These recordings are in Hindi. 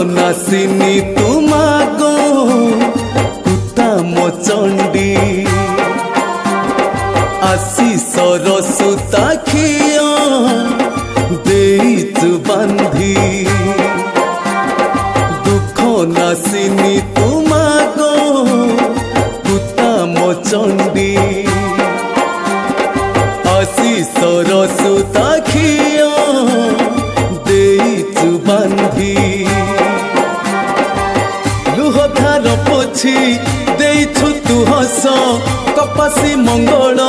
नासिनी तुमागो कुता मचंडी आशीषर सुता खिया देइचु बांधी दुख नासिनी तुमागो कुता मचंडी आशीषर सुता खिया देइचु बांधी पोछी देइछु तू हस कपासी मंगल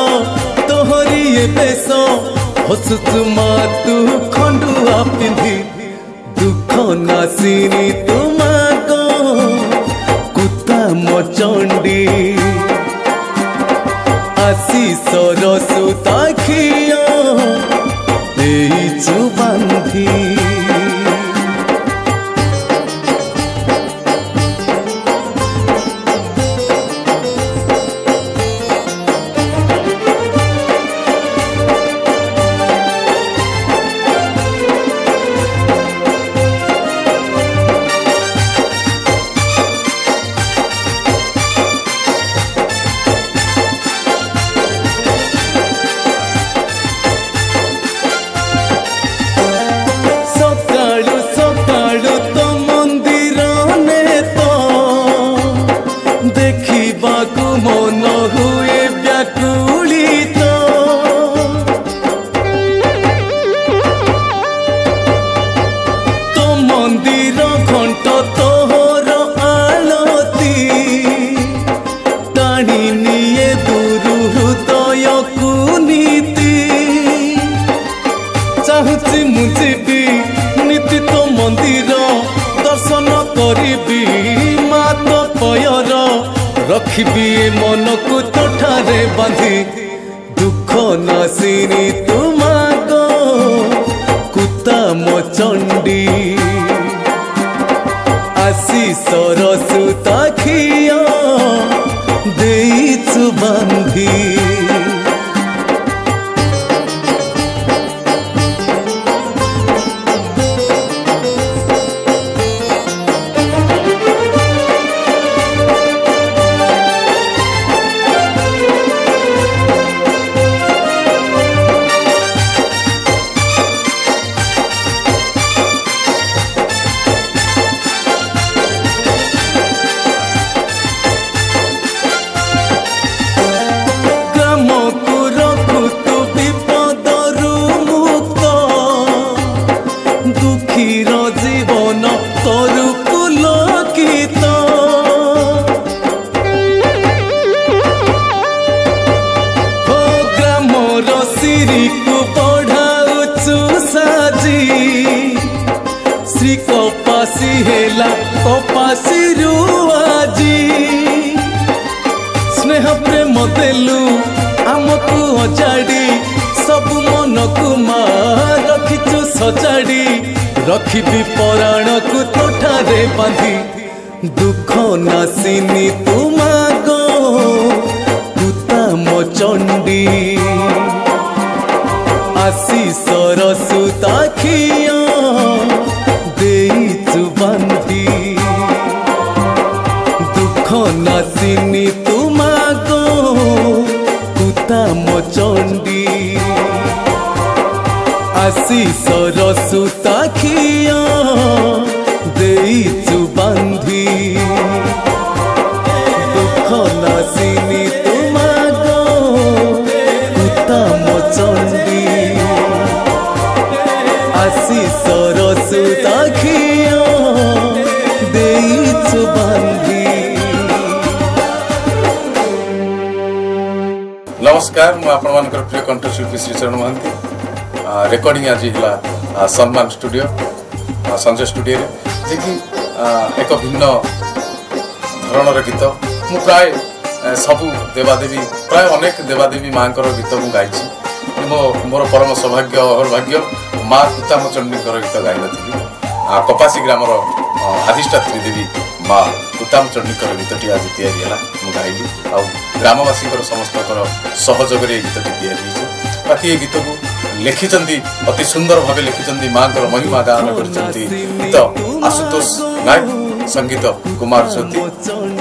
तोहरी ए बेस हसुचु मा तू खंडुआ पिंधी दुख नासिनी तुमागो कुता मचंडी आशीषर सुता खिया देइछु बांधी मन हुए व्याकुलित तो मंदिर घंट तोहर आलती टाणी निये दूर हृदय को नीति चाहूची मुझे नीति तो मंदिर दर्शन करी मात पयर रखिबी मन को तोठारे बांधी दुख नासिनी तुमागो कुता मचंडी आशीषर सुता खिया देइछु बांधी जीवन तरु पुलकित हो ग्रामर सिरी को बढ़ाउछु साजी श्री कपासी हेला कपासी रुआजी स्नेह प्रेम देलु आमको अजाड़ी सब मन को माँ रखिछु सजाड़ी रखिबी पराण को तोठारे बांधी दुख नासिनी तुमागो कुता मचंडी आशीषर सुता खिया देइछु बांधी दुख नासिनी तुमागो कुता मचंडी आशीषर सुता खिया देइछु बांधी दुख नासिनी तुमागो कुता मचंडी आशीषर सुता खिया देइछु बांधी। नमस्कार, मु आपण मानकर प्रिय कंठशिल्पी श्रीचरण महांती रेकर्डिंग आज है सम्मान स्टूडियो संजय स्टूडियो जे कि एक भिन्न धरणर गीत मु प्राय सबू देवादेवी प्राय अनेक देवादेवी माँ गीत मु गाई मोर परम सौभाग्य अहर्भाग्य माँ कुतामचंडी गीत गाई नी कपासी ग्रामर अधिष्ठात्री देवी माँ कुतामचंडी गीतटी आज गाइली आ ग्रामवासी समस्त सहयोग गीतटी या बाकी ये गीत को लिखिं अति सुंदर भाव लिखिं माँ महिमा गान कर गीत आशुतोष नायक संगीत कुमार ज्योति